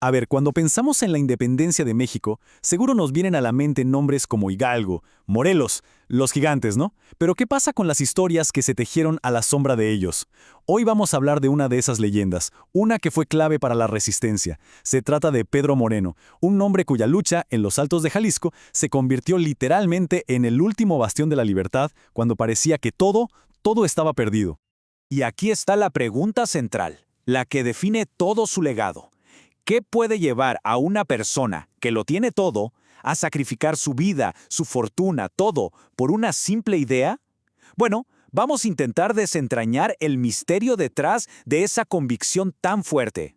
A ver, cuando pensamos en la independencia de México, seguro nos vienen a la mente nombres como Hidalgo, Morelos, los gigantes, ¿no? Pero ¿qué pasa con las historias que se tejieron a la sombra de ellos? Hoy vamos a hablar de una de esas leyendas, una que fue clave para la resistencia. Se trata de Pedro Moreno, un hombre cuya lucha en los Altos de Jalisco se convirtió literalmente en el último bastión de la libertad cuando parecía que todo estaba perdido. Y aquí está la pregunta central, la que define todo su legado. ¿Qué puede llevar a una persona que lo tiene todo a sacrificar su vida, su fortuna, todo, por una simple idea? Bueno, vamos a intentar desentrañar el misterio detrás de esa convicción tan fuerte.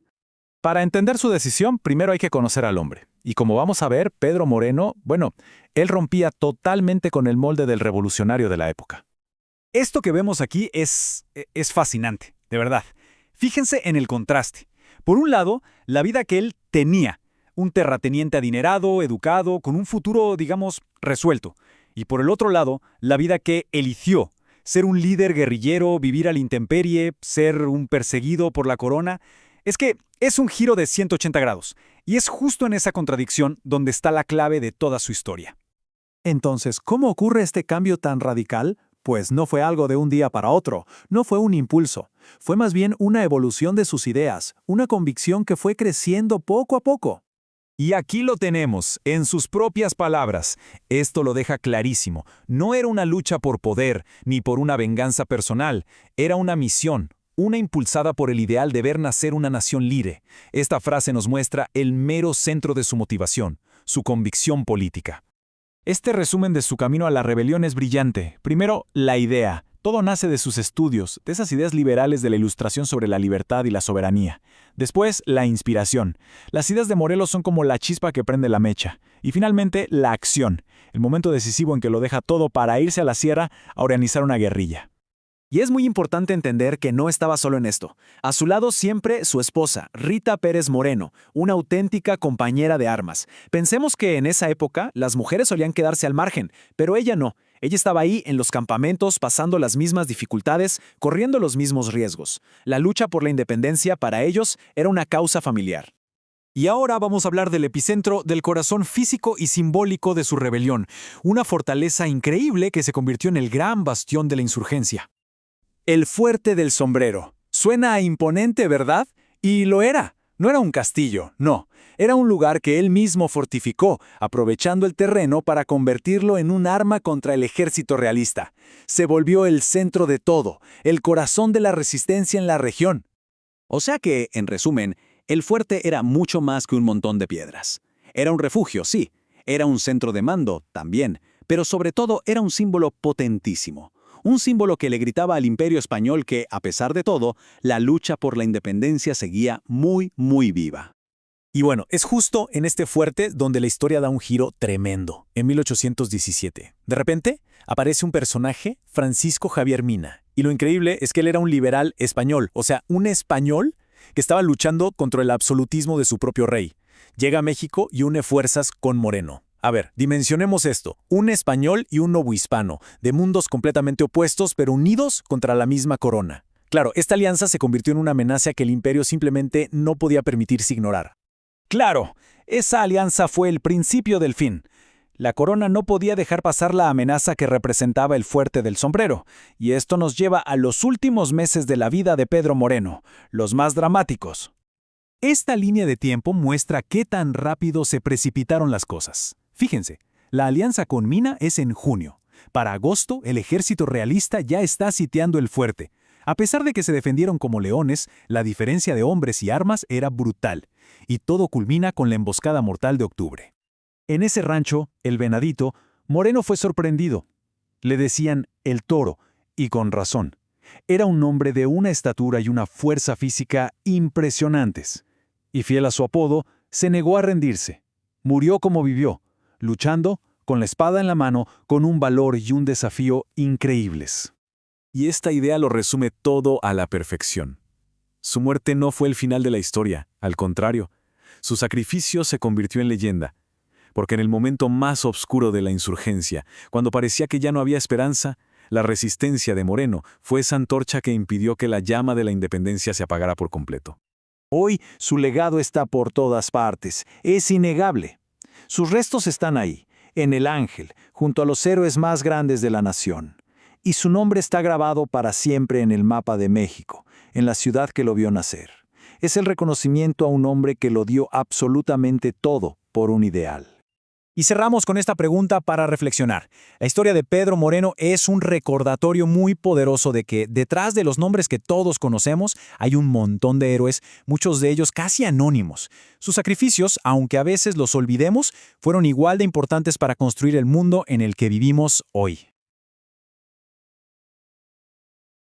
Para entender su decisión, primero hay que conocer al hombre. Y como vamos a ver, Pedro Moreno, bueno, él rompía totalmente con el molde del revolucionario de la época. Esto que vemos aquí es fascinante, de verdad. Fíjense en el contraste. Por un lado, la vida que él tenía, un terrateniente adinerado, educado, con un futuro, digamos, resuelto. Y por el otro lado, la vida que eligió, ser un líder guerrillero, vivir a la intemperie, ser un perseguido por la corona. Es que es un giro de 180 grados, y es justo en esa contradicción donde está la clave de toda su historia. Entonces, ¿cómo ocurre este cambio tan radical? Pues no fue algo de un día para otro, no fue un impulso, fue más bien una evolución de sus ideas, una convicción que fue creciendo poco a poco. Y aquí lo tenemos, en sus propias palabras. Esto lo deja clarísimo. No era una lucha por poder, ni por una venganza personal. Era una misión, una impulsada por el ideal de ver nacer una nación libre. Esta frase nos muestra el mero centro de su motivación, su convicción política. Este resumen de su camino a la rebelión es brillante. Primero, la idea. Todo nace de sus estudios, de esas ideas liberales de la Ilustración sobre la libertad y la soberanía. Después, la inspiración. Las ideas de Morelos son como la chispa que prende la mecha. Y finalmente, la acción, el momento decisivo en que lo deja todo para irse a la sierra a organizar una guerrilla. Y es muy importante entender que no estaba solo en esto. A su lado siempre su esposa, Rita Pérez Moreno, una auténtica compañera de armas. Pensemos que en esa época las mujeres solían quedarse al margen, pero ella no. Ella estaba ahí en los campamentos, pasando las mismas dificultades, corriendo los mismos riesgos. La lucha por la independencia para ellos era una causa familiar. Y ahora vamos a hablar del epicentro, del corazón físico y simbólico de su rebelión, una fortaleza increíble que se convirtió en el gran bastión de la insurgencia. El Fuerte del Sombrero. Suena imponente, ¿verdad? Y lo era. No era un castillo, no. Era un lugar que él mismo fortificó, aprovechando el terreno para convertirlo en un arma contra el ejército realista. Se volvió el centro de todo, el corazón de la resistencia en la región. O sea que, en resumen, el fuerte era mucho más que un montón de piedras. Era un refugio, sí. Era un centro de mando, también. Pero sobre todo era un símbolo potentísimo. Un símbolo que le gritaba al Imperio Español que, a pesar de todo, la lucha por la independencia seguía muy, muy viva. Y bueno, es justo en este fuerte donde la historia da un giro tremendo, en 1817. De repente, aparece un personaje, Francisco Javier Mina. Y lo increíble es que él era un liberal español, o sea, un español que estaba luchando contra el absolutismo de su propio rey. Llega a México y une fuerzas con Moreno. A ver, dimensionemos esto. Un español y un novohispano, de mundos completamente opuestos pero unidos contra la misma corona. Claro, esta alianza se convirtió en una amenaza que el imperio simplemente no podía permitirse ignorar. Claro, esa alianza fue el principio del fin. La corona no podía dejar pasar la amenaza que representaba el Fuerte del Sombrero, y esto nos lleva a los últimos meses de la vida de Pedro Moreno, los más dramáticos. Esta línea de tiempo muestra qué tan rápido se precipitaron las cosas. Fíjense, la alianza con Mina es en junio. Para agosto, el ejército realista ya está sitiando el fuerte. A pesar de que se defendieron como leones, la diferencia de hombres y armas era brutal. Y todo culmina con la emboscada mortal de octubre. En ese rancho, el Venadito, Moreno fue sorprendido. Le decían el Toro, y con razón. Era un hombre de una estatura y una fuerza física impresionantes. Y fiel a su apodo, se negó a rendirse. Murió como vivió, luchando, con la espada en la mano, con un valor y un desafío increíbles. Y esta idea lo resume todo a la perfección. Su muerte no fue el final de la historia, al contrario, su sacrificio se convirtió en leyenda, porque en el momento más oscuro de la insurgencia, cuando parecía que ya no había esperanza, la resistencia de Moreno fue esa antorcha que impidió que la llama de la independencia se apagara por completo. Hoy su legado está por todas partes, es innegable. Sus restos están ahí, en el Ángel, junto a los héroes más grandes de la nación. Y su nombre está grabado para siempre en el mapa de México, en la ciudad que lo vio nacer. Es el reconocimiento a un hombre que lo dio absolutamente todo por un ideal. Y cerramos con esta pregunta para reflexionar. La historia de Pedro Moreno es un recordatorio muy poderoso de que detrás de los nombres que todos conocemos hay un montón de héroes, muchos de ellos casi anónimos. Sus sacrificios, aunque a veces los olvidemos, fueron igual de importantes para construir el mundo en el que vivimos hoy.